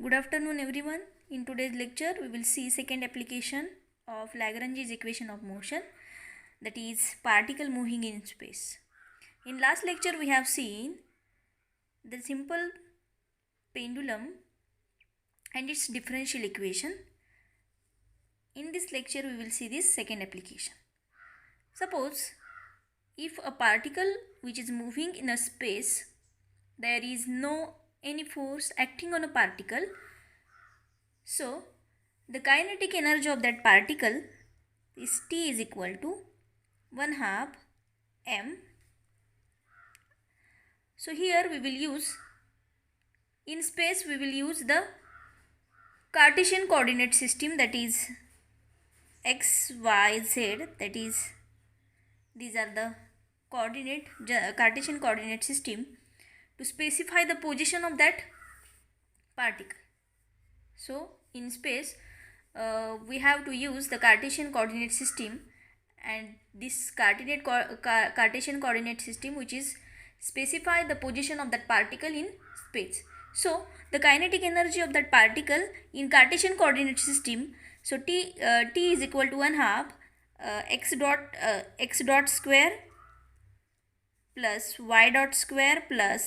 Good afternoon everyone. In today's lecture we will see second application of Lagrange's equation of motion, that is particle moving in space. In last lecture we have seen the simple pendulum and its differential equation. In this lecture we will see this second application. Suppose if a particle which is moving in a space, there is no any force acting on a particle, so the kinetic energy of that particle is T is equal to 1/2 m. So here we will use, in space we will use the Cartesian coordinate system, that is x, y, z, that is these are the Cartesian coordinate system to specify the position of that particle. So in space we have to use the Cartesian coordinate system, and this Cartesian coordinate system which is specify the position of that particle in space. So the kinetic energy of that particle in Cartesian coordinate system, so T is equal to 1/2 x dot square plus y dot square plus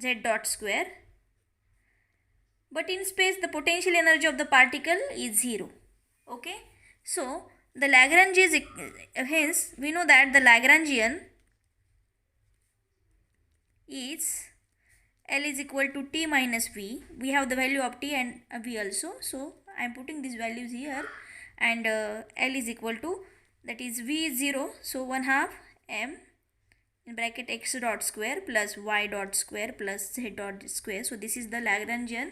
z dot square. But in space the potential energy of the particle is 0. Okay, so the Lagrange's, hence we know that the Lagrangian is L is equal to T minus V. We have the value of T and V also, so I am putting these values here, and L is equal to, that is V is 0, so 1/2 m in bracket x dot square plus y dot square plus z dot square. So this is the Lagrangian,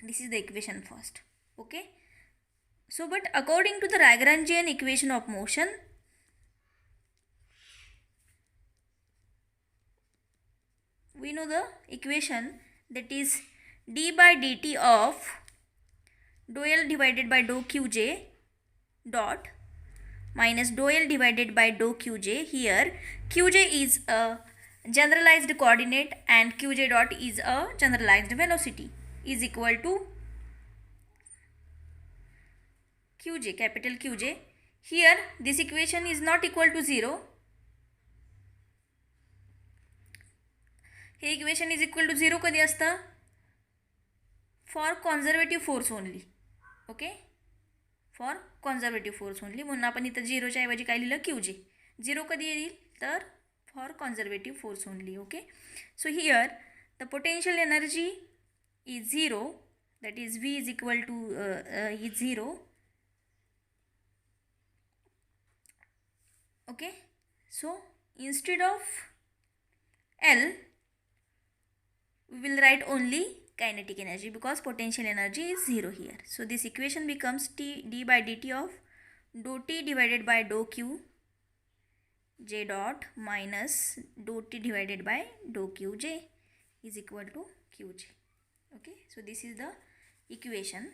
this is the equation first. Okay, so but according to the Lagrangian equation of motion, we know the equation, that is d by dt of dou L divided by dou qj dot minus dou L divided by dou qj. Here qj is a generalized coordinate and qj dot is a generalized velocity, is equal to qj, capital Qj. Here this equation is not equal to 0. हे equation is equal to 0 कधी असतं? For conservative force only. Okay, for conservative force only, म्हणून आपण इथं 0च्या ऐवजी काय लिहिलं? QJ. 0 कधी येईल? तर for conservative force only. Okay, so here the potential energy is 0, that is V is equal to is 0. Okay, so instead of L we will write only kinetic energy because potential energy is 0 here. So this equation becomes d by dt of dou T divided by dou Q j dot minus dou T divided by dou Q j is equal to Qj. Okay, so this is the equation.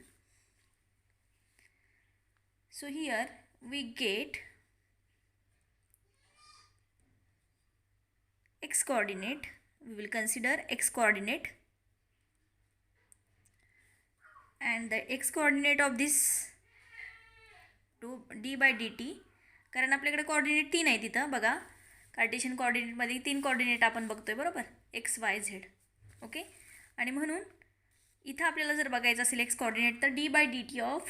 So here we get x coordinate. We will consider x coordinate, and the x coordinate of this d by dt, कारण आपल्याकडे coordinate 3 आहे तिथं बघा. Cartesian कोऑर्डिनेटमध्ये 3 coordinate आपण बघतोय बरोबर, x y z. Okay, आणि म्हणून इथं आपल्याला जर बघायचं असेल x कोऑर्डिनेट, तर d by dt of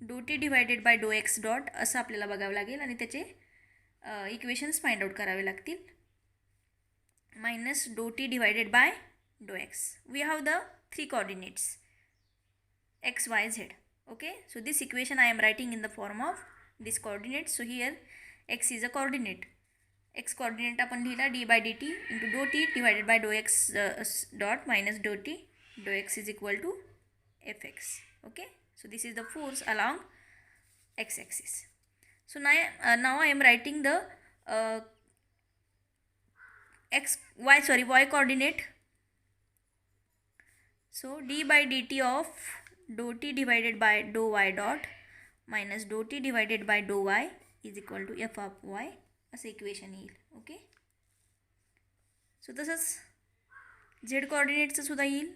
dou t divided by dou x dot असं आपल्याला बघावं लागेल, आणि त्याचे इक्वेशन्स फाइंड आउट करावे लागतील. Minus dou t divided by dou x. We have the 3 coordinates x, y, z. Okay, so this equation I am writing in the form of this coordinate. So here x is a coordinate. X coordinate आपण लिहिला d by dt into dou t divided by dou x dot minus dou t dou x is equal to fx. Okay, so this is the force along x axis. So now I am writing the y coordinate. So d by dt of dou t divided by dou y dot minus dou t divided by dou y is equal to f of y असं equation येईल. Okay, सो तसंच z कोऑर्डिनेटचं सुद्धा येईल.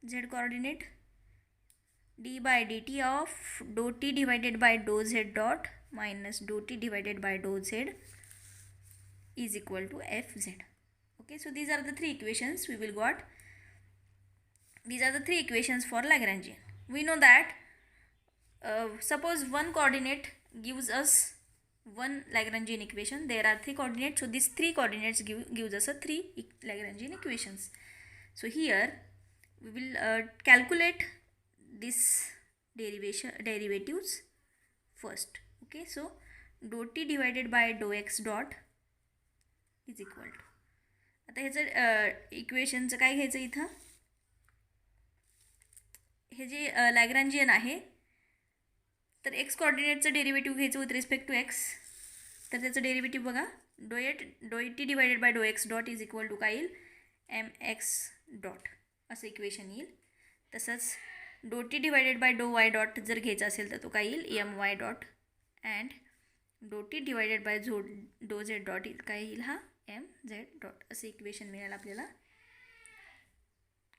z coordinate, d by dt of dou t divided by dou z dot minus dou t divided by dou z is equal to fz. Okay, so these are the three equations we will got. These are the three equations for Lagrangian. We know that suppose one coordinate gives us one Lagrangian equation. There are three coordinates, so these three coordinates gives us a three Lagrangian equations. So here we will calculate this derivatives first. Okay, so dou t divided by dou x dot is equal to, आता ह्याचं इक्वेशनचं काय घ्यायचं इथं, हे जे Lagrangian आहे तर X कॉर्डिनेटचं derivative घ्यायचं with respect to X. तर त्याचं डेरिव्हेटिव्ह बघा, do T divided by do X dot is equal to काय येईल, एम एक्स डॉट असं इक्वेशन येईल. तसंच do T divided by do Y dot जर घ्यायचा असेल तर तो काय येईल, M Y dot. And do T divided by do Z dot काय येईल, हा एम झेड डॉट असं इक्वेशन मिळेल आपल्याला.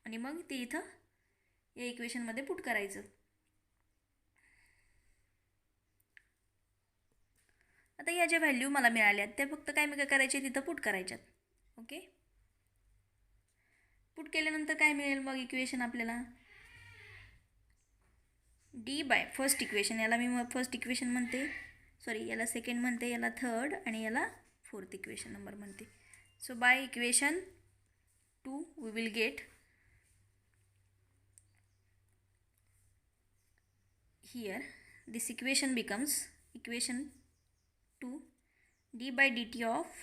आणि मग ते इथं या इक्वेशनमध्ये पुट करायचं. आता या ज्या व्हॅल्यू मला मिळाल्यात त्या फक्त काय करायचे, तिथं पुट करायच्यात. ओके, पुट केल्यानंतर काय मिळेल मग इक्वेशन आपल्याला, डी बाय फर्स्ट इक्वेशन, याला मी फर्स्ट इक्वेशन म्हणते, सॉरी याला सेकंड म्हणते, याला थर्ड आणि याला फोर्थ इक्वेशन नंबर म्हणते. So by equation 2 we will get here this equation becomes equation 2 d by dt of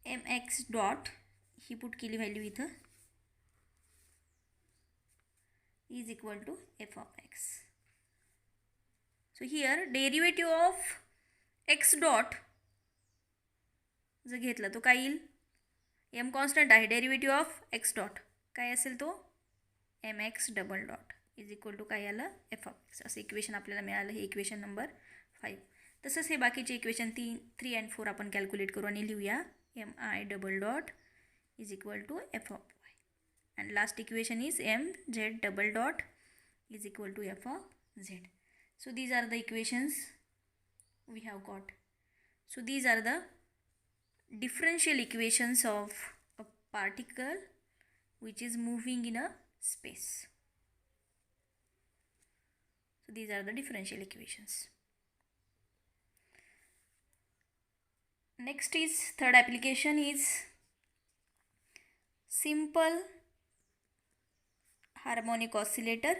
mx dot, he put केली व्हॅल्यू इथं, is equal to f of x. so here derivative of x dot जर घेतला तो काय येईल, m constant आहे, derivative of x dot काय असेल तो mx double dot is equal to काय आलं, एफ ऑफ एक्स. असं इक्वेशन आपल्याला मिळालं, हे इक्वेशन नंबर 5. तसंच हे बाकीचे इक्वेशन 3 and 4 आपण कॅल्क्युलेट करू आणि लिहूया, M I double dot is equal to F of Y. And last equation is M Z double dot is equal to F of Z. So these are the equations we have got. So these are the differential equations of a particle which is moving in a space. So these are the differential equations. Next is third application is simple harmonic oscillator.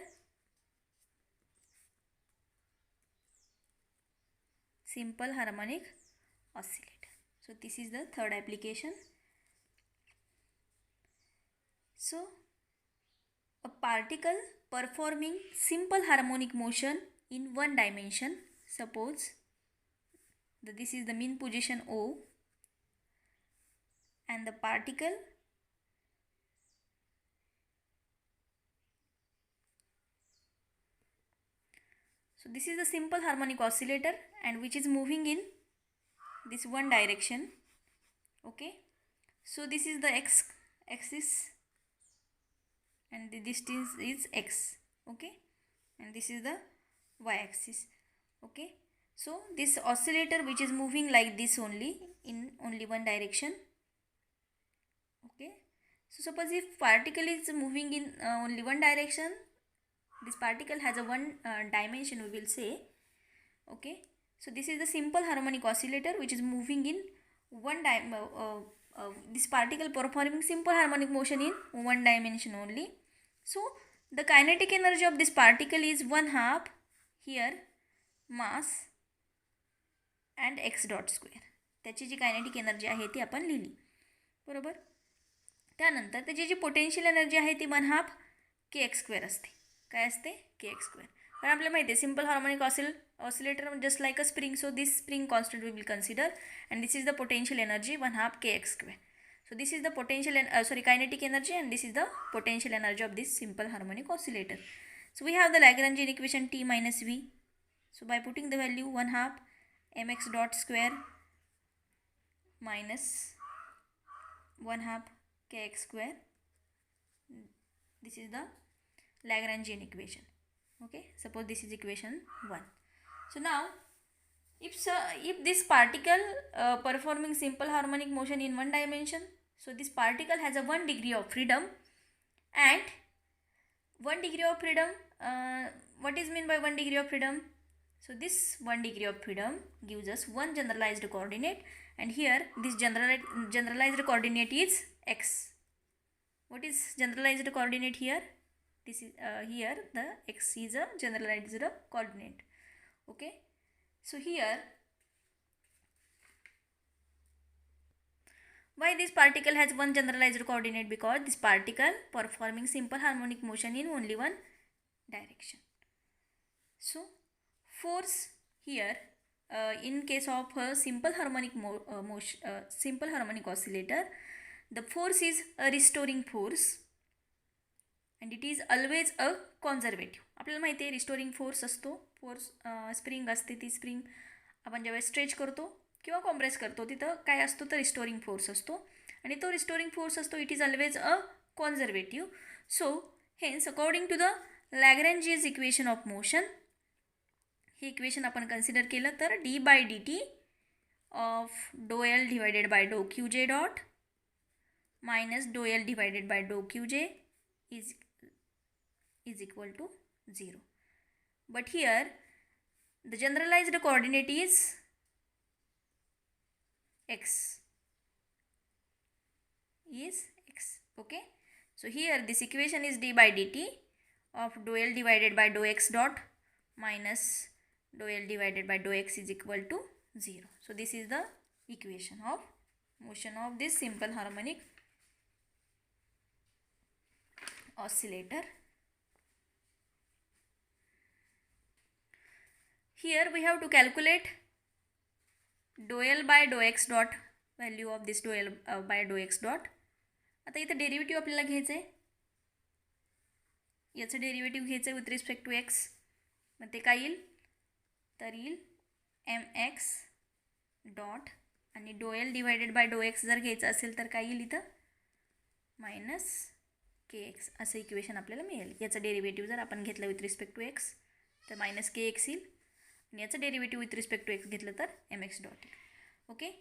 Simple harmonic oscillator. So this is the third application. So a particle performing simple harmonic motion in one dimension. Suppose that this is the mean position O and the particle so this is the simple harmonic oscillator and which is moving in this one direction. Okay, so this is the x axis and the distance is x. Okay, and this is the y axis. Okay, so this oscillator which is moving like this only in only one direction. Okay, so suppose if particle is moving in only one direction, this particle has a one dimension we will say. Okay, so this is the simple harmonic oscillator which is moving in one this particle performing simple harmonic motion in one dimension only. So the kinetic energy of this particle is 1/2 here mass and x dot square. त्याची जी kinetic energy आहे ती आपण लिहिली, बरोबर. त्यानंतर त्याची जी potential energy आहे ती 1/2 kx² असते. काय असते, kx². कारण आपल्याला माहिती आहे simple harmonic oscillator just like a spring, so this spring constant we will consider and this is the potential energy 1/2 kx². So this is the potential kinetic energy and this is the potential energy of this simple harmonic oscillator. So we have the Lagrangian equation T minus V. So by putting the value 1/2 mx dot square minus 1/2 kx² This is the Lagrangian equation. Okay, suppose this is equation 1. So now if this particle performing simple harmonic motion in one dimension, so this particle has a 1 degree of freedom, and 1 degree of freedom, what is meant by 1 degree of freedom? So this 1 degree of freedom gives us one generalized coordinate, and here this generalized coordinate is x. What is generalized coordinate here? This is here the x is a generalized coordinate. Okay, so here why this particle has one generalized coordinate? Because this particle performing simple harmonic motion in only one direction. So force here in case of a simple harmonic simple harmonic oscillator, the force is a restoring force and it is always a conservative. आपल्याला माहिती आहे restoring force असतो, force spring असते, ती spring आपण ज्यावेळेस stretch करतो किंवा कॉम्प्रेस करतो तिथं काय असतो तर रिस्टोरिंग फोर्स असतो, आणि तो रिस्टोरिंग फोर्स असतो it is always a conservative. So hence according to the Lagrange's equation of motion, हे इक्वेशन आपण कन्सिडर केलं तर d by D T of do L divided by do q j dot minus do L divided by do q j is equal to 0. But here the generalized coordinate is x. Okay, so here this equation is d by dt of dou L divided by dou x dot minus dou L divided by dou x is equal to 0. So this is the equation of motion of this simple harmonic oscillator. Here we have to calculate dou L by dou x dot, value of this dou L by dou x dot. आता इथं derivative आपल्याला घ्यायचं आहे, याचं derivative घ्यायचं आहे with respect to X. मग ते काय येईल तर येईल एम एक्स डॉट आणि do L divided by do X जर घ्यायचं असेल तर काय येईल इथं मायनस के एक्स असं इक्वेशन आपल्याला मिळेल. याचं डेरिव्हेटिव्ह जर आपण घेतलं विथ रिस्पेक्ट टू एक्स तर मायनस के एक्स येईल, आणि याचं derivative with respect to X घेतलं तर एम एक्स डॉट येईल. Okay,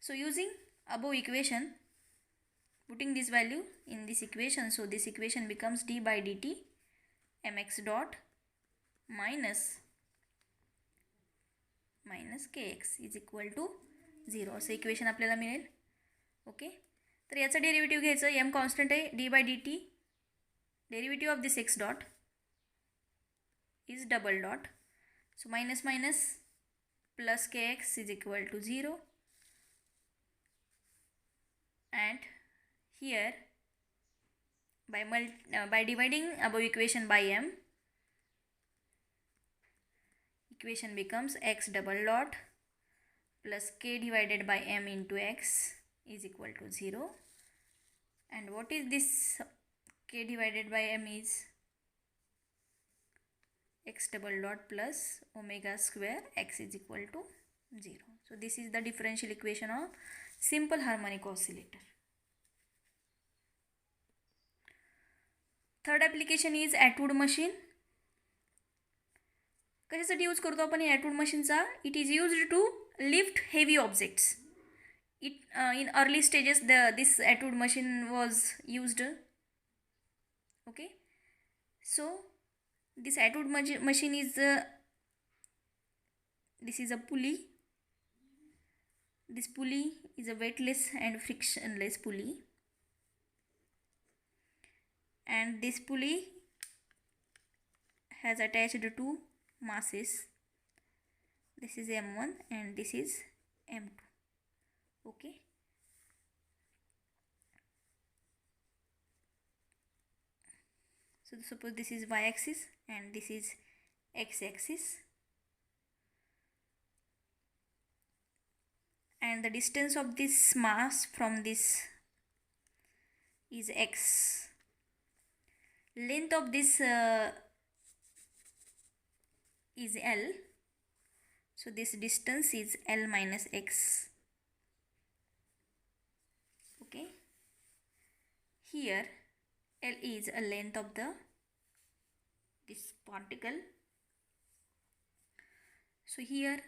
so using above equation, putting this value in this equation, so this equation becomes d by dt mx dot minus kx is equal to 0 असं equation आपल्याला मिळेल. Okay, तर याचं derivative घ्यायचं, M constant आहे, d by D t derivative of this x dot is double dot, so minus minus plus k x is equal to 0, and here by dividing above equation by m, equation becomes x double dot plus k divided by m into x is equal to 0. And what is this k divided by m is x double dot plus omega square x is equal to 0. So this is the differential equation of simple harmonic oscillator. Third application is Atwood machine. कशासाठी use करतो आपण ॲटवूड मशीनचा? It is used to lift heavy objects. In early stages this Atwood machine was used. Okay, so this Atwood machine is this is a pulley. This pulley is a weightless and frictionless pulley, and this pulley has attached two masses. This is M1 and this is M2. Okay, so suppose this is y-axis and this is x-axis, and the distance of this mass from this is x. Length of this is L, so this distance is L minus x. Okay, here L is a length of this particle. So here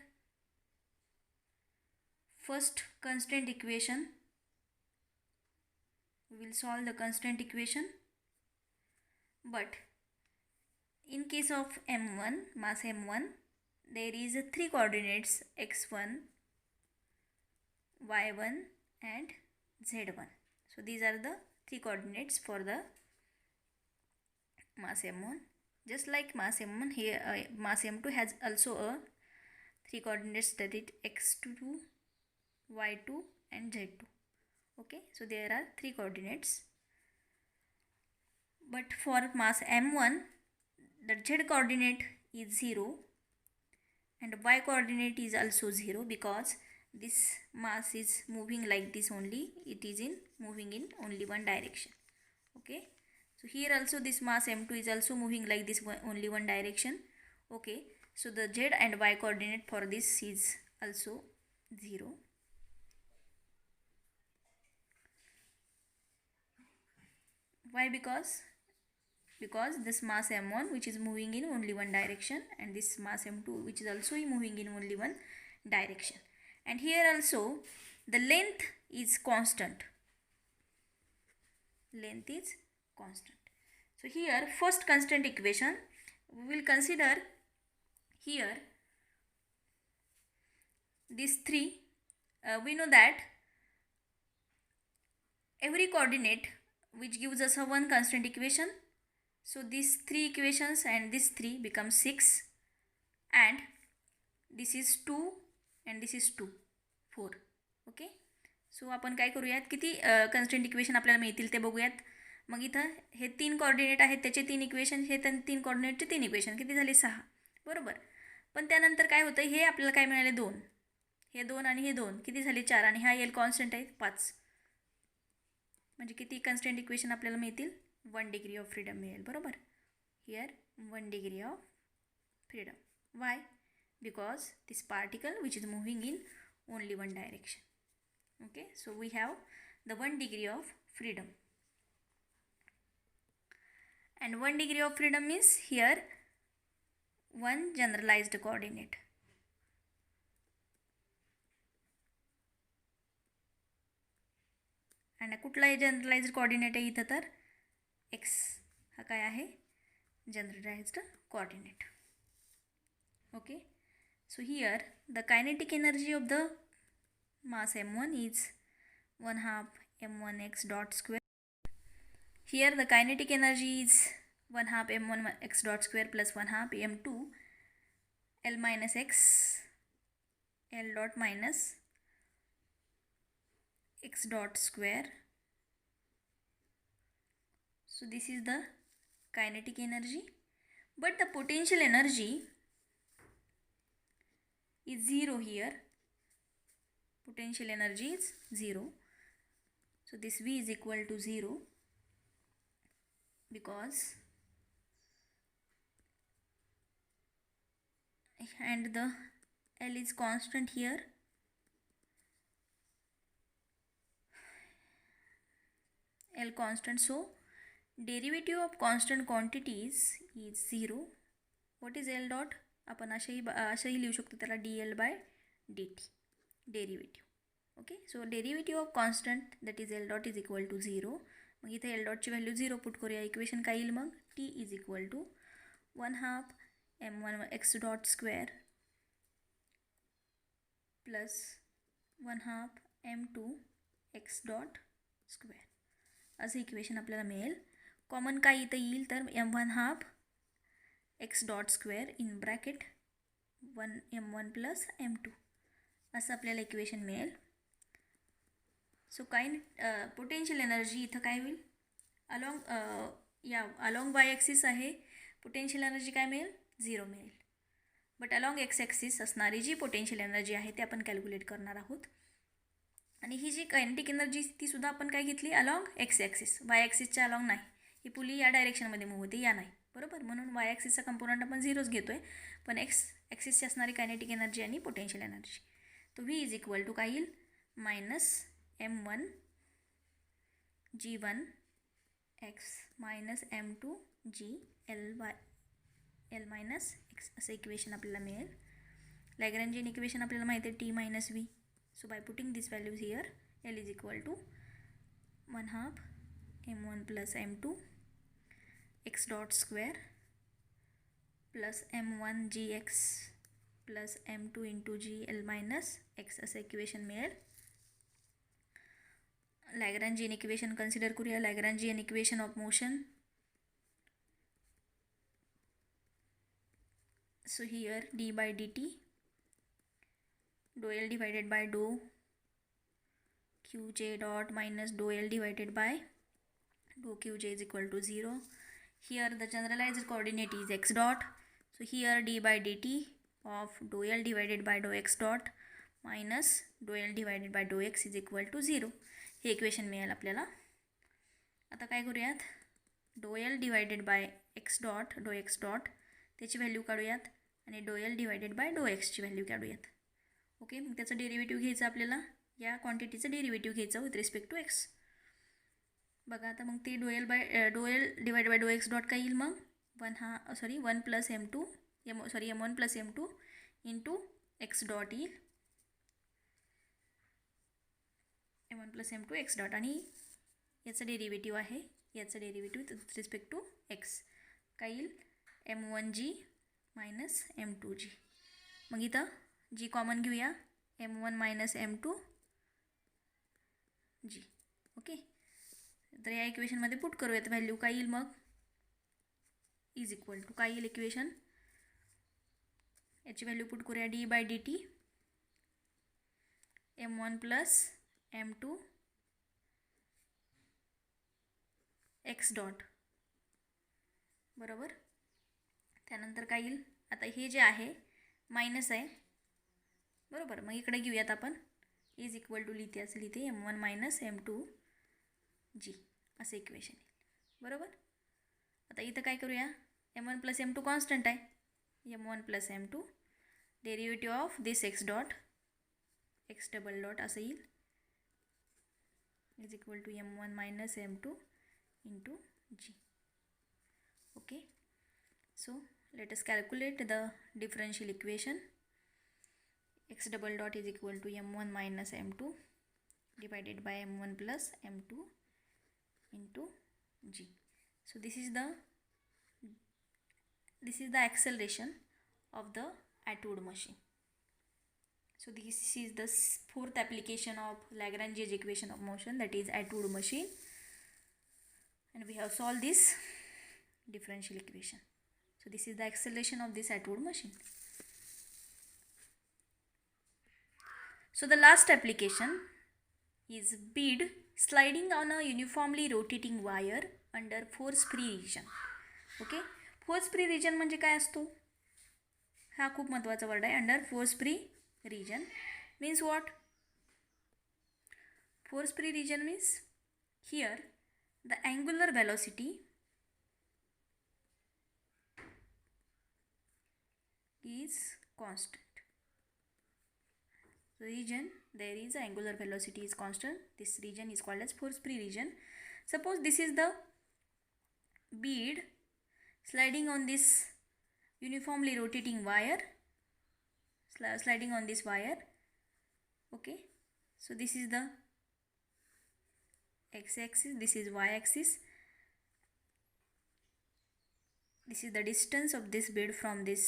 first constraint equation, we will solve the constraint equation, but in case of m1, mass m1, there is a 3 coordinates x1, y1 and z1. So these are the 3 coordinates for the mass m1. Just like mass m1, here mass m2 has also a 3 coordinates, that is x2, y2 and z2. Okay, so there are 3 coordinates. But for mass m1, the z coordinate is 0 and y coordinate is also 0, because this mass is moving like this only. It is moving in only one direction. Okay, so here also this mass m2 is also moving like this only one direction. Okay, so the z and y coordinate for this is also 0. Why? Because this mass m1 which is moving in only one direction, and this mass m2 which is also moving in only one direction. And here also the length is constant. Length is constant. So here first constant equation we will consider. Here these 3, we know that every coordinate which gives us a one constant equation. So these 3 equations and this 3 become 6, and this is 2 and this is 2, 4. Okay, सो आपण काय करूयात, किती constant equation आपल्याला मिळतील ते बघूयात. मग इथं हे 3 coordinate आहेत, त्याचे 3 इक्वेशन, हे 3 कोऑर्डिनेटचे 3 इक्वेशन, किती झाले 6, बरोबर. पण त्यानंतर काय होतं, हे आपल्याला काय मिळाले 2, हे 2 आणि हे 2, किती झाले 4, आणि हा एल कॉन्स्टंट आहे 5. म्हणजे किती कन्स्टंट इक्वेशन आपल्याला मिळतील, 1 डिग्री ऑफ फ्रीडम मिळेल, बरोबर. Here 1 degree of freedom. Y? Because this particle which is moving in only one direction. Okay, so we have the 1 degree of freedom, and 1 degree of freedom means here one generalized coordinate. and कुठला generalised coordinate आहे इथं, तर x हा काय आहे, generalised coordinate. okay, so here the kinetic energy of the mass m1 is 1/2 m1x dot square. Here the kinetic energy is 1/2 m1x dot square plus 1/2 m2 l minus x l dot minus x dot square. So this is the kinetic energy, but the potential energy is 0 here. Potential energy is 0. So this V is equal to 0, because and the L is constant here. L constant, so derivative of constant quantities is 0. What is L dot? आपण अशाही लिहू शकतो त्याला dl/dt, derivative. Okay, so derivative of constant that is L dot is equal to 0. मग इथे L डॉटची value 0 put करूया. Equation काय येईल मग, T is equal to 1/2 m1x dot square plus 1/2 m2x dot square असं इक्वेशन आपल्याला मिळेल. कॉमन काय इथं येईल, तर m1/2 x dot square in bracket 1 m1 plus m2 असं आपल्याला इक्वेशन मिळेल. सो पोटेन्शियल एनर्जी इथं काय होईल, अलॉंग वाय ॲक्सिस आहे, पोटेन्शियल एनर्जी काय मिळेल, 0 मिळेल. बट अलॉंग एक्स ॲक्सिस असणारी जी पोटेन्शियल एनर्जी आहे ते आपण कॅल्क्युलेट करणार आहोत. आणि ही जी कायनेटिक एनर्जी तीसुद्धा आपण काय घेतली, अलॉंग एक्स ॲक्सिस, वाय ॲक्सिसच्या अलॉंग नाही. ही पुली या डायरेक्शनमध्ये मूव्ह होते, या नाही, बरोबर. म्हणून वाय ॲक्सिसचा कंपोनंट आपण 0च घेतो आहे, पण एक्स ॲक्सिसची असणारी कायनेटिक एनर्जी आणि पोटेन्शियल एनर्जी, तो व्ही इज इक्वल टू काय येईल, -m1 g1 X minus M two G L minus X असं इक्वेशन आपल्याला मिळेल. लॅग्रेंजियन इक्वेशन आपल्याला माहिती आहे T minus V. So by putting this values here L is equal to 1/2 m1 plus m2 X dot square plus m1 G X plus m2 into G L minus X असं equation मिळेल. Lagrangian equation consider करूया. Lagrangian equation of motion. So here D by D T dou L divided by dou Qj dot minus dou L divided by dou Qj is equal to 0. Here the generalized coordinate is x dot. So here d by dt of dou L divided by dou x dot minus dou L divided by dou x is equal to 0. हे equation मिळेल आपल्याला. आता काय करूयात, dou L divided by x dot dou x dot त्याची value काढूयात आणि dou L divided by dou x ची value काढूयात. Okay, मग त्याचं डेरिव्हेटिव्ह घ्यायचं आपल्याला. या क्वांटिटीचं डेरिव्हेटिव्ह घ्यायचं विथ रिस्पेक्ट टू एक्स. बघा आता मग ते dou L divide by dou x dot काय येईल मग 1 plus m2 m1 plus m2 into x dot येईल m1 plus m2 X dot आणि याचं डेरिव्हेटिव्ह आहे, याचं derivative with respect to X काय येईल m1g मायनस m2g. मग इथं जी कॉमन घेऊया m1 मायनस m2 जी. ओके, तर या इक्वेशनमध्ये पुट करूयात व्हॅल्यू काय येईल मग इज इक्वल टू काय येईल इक्वेशन, याची व्हॅल्यू पुट करूया D by D T m1 plus m2 X dot बरोबर. त्यानंतर काय येईल, आता हे जे आहे मायनस आहे बरोबर, मग इकडे घेऊयात आपण इज इक्वल टू लिहिते m1 मायनस m2 जी असं इक्वेशन येईल बरोबर. आता इथं काय करूया, m1 प्लस m2 कॉन्स्टंट आहे, m1 plus m2 derivative of this x dot X double dot असं येईल is equal to m1 minus m2 into G. Okay, so let us calculate the differential equation. X double dot is equal to m1 minus m2 divided by m1 plus m2 into g. So this is the acceleration of the Atwood machine. So this is the fourth application of Lagrange's equation of motion, that is Atwood machine, and we have solved this differential equation. So this is the acceleration of this Atwood machine. So the last application is bead sliding on a uniformly rotating wire under force free region. Okay, force free region म्हणजे काय असतो, हा खूप महत्त्वाचा word आहे. Under force free region means what? Force free region means here the angular velocity is constant. Region there is angular velocity is constant. This region is called as force free region. Suppose this is the bead sliding on this uniformly rotating wire, sliding on this wire. Okay, so this is the x-axis, this is y-axis, this is the distance of this bead from this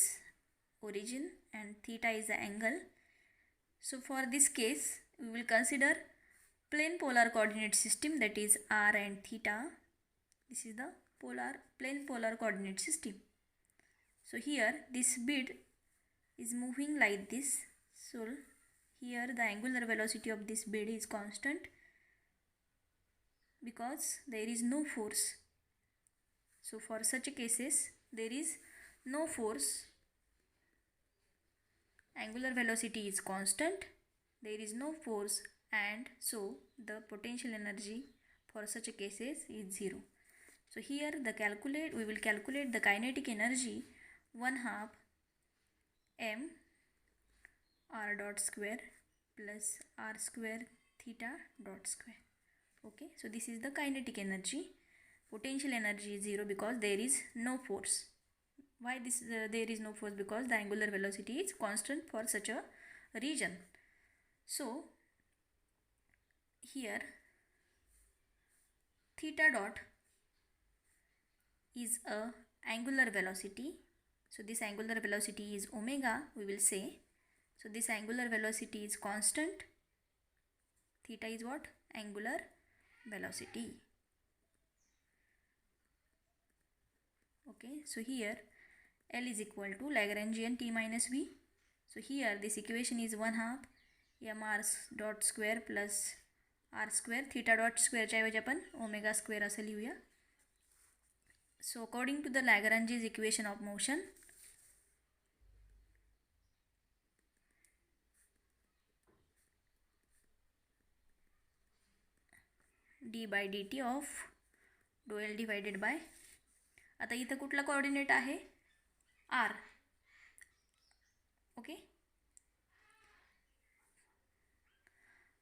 origin, and theta is the angle. So for this case we will consider plane polar coordinate system, that is r and theta. This is the plane polar coordinate system. So here this bead is moving like this. So here the angular velocity of this bead is constant because there is no force. So for such cases there is no force, angular velocity is constant, there is no force, and so the potential energy for such cases is 0. So here we will calculate the kinetic energy 1/2 m r dot square plus r square theta dot square. Okay, so this is the kinetic energy potential energy is 0 because there is no force. Why this there is no force? Because the angular velocity is constant for such a region. So here theta dot is a angular velocity. So this angular velocity is omega, we will say. So this angular velocity is constant. Theta is what? Angular velocity. Okay, so here L is equal to Lagrangian T minus V. So here this equation is 1/2 mr dot square plus r square. Theta dot square च्या ऐवजी आपण omega square असं लिहूया. So according to the Lagrange's equation of motion, d by dt of dou L divided by, आता इथं कुठला coordinate आहे? r. Okay,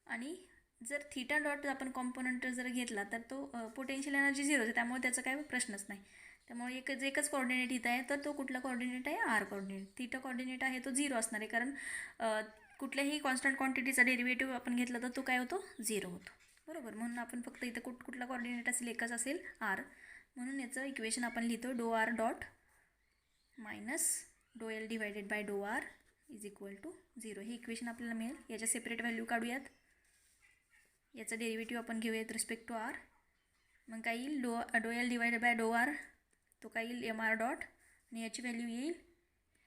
आणि जर थीटा डॉट आपण कॉम्पोनंट जर घेतला तर तो पोटेन्शियल एनर्जी 0 आहे, त्यामुळे त्याचा काही प्रश्नच नाही. त्यामुळे एकच कोऑर्डिनेट इथं आहे, तर तो कुठला कोऑर्डिनेट आहे? Are coordinate. थीटा कोऑर्डिनेट आहे तो 0 असणार आहे, कारण कुठल्याही कॉन्स्टंट क्वांटिटीचा डेरिव्हेटिव्ह आपण घेतला तर तो काय होतो? 0 होतो. बरोबर, म्हणून आपण फक्त इथं कुठला कोऑर्डिनेट असेल? एकच असेल, आर. म्हणून याचं इक्वेशन आपण लिहितो do R dot minus do L divided by do R is equal to 0. हे इक्वेशन आपल्याला मिळेल. याच्या सेपरेट व्हॅल्यू काढूयात. याचा डेरिव्हेटिव्ह आपण घेऊयात रिस्पेक्ट टू आर. मग काय येईल? Do L divided by do R, तो काय येईल? एम आर डॉट, आणि याची व्हॅल्यू येईल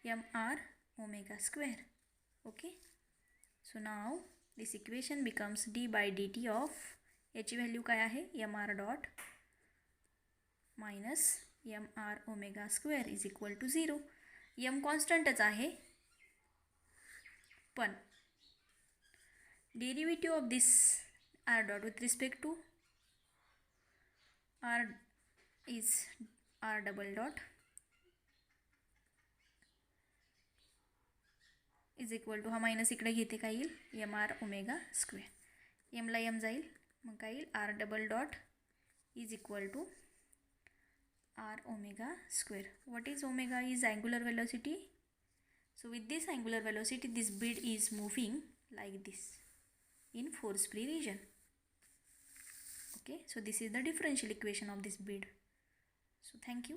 M R omega square. Okay, so now this equation becomes D by D T of, याची व्हॅल्यू काय आहे? M R dot minus M R omega square is equal to 0. M कॉन्स्टंटच आहे, पण derivative of this r dot with respect to r is r double dot is equal to, हा minus इकडे घेते, काय येईल? M R omega square. एमला M जाईल, मग काय येईल? R double dot is equal to R omega square. What is omega? Is angular velocity. So with this angular velocity this bead is moving like this in force free region. Okay, so this is the differential equation of this bead. So thank you.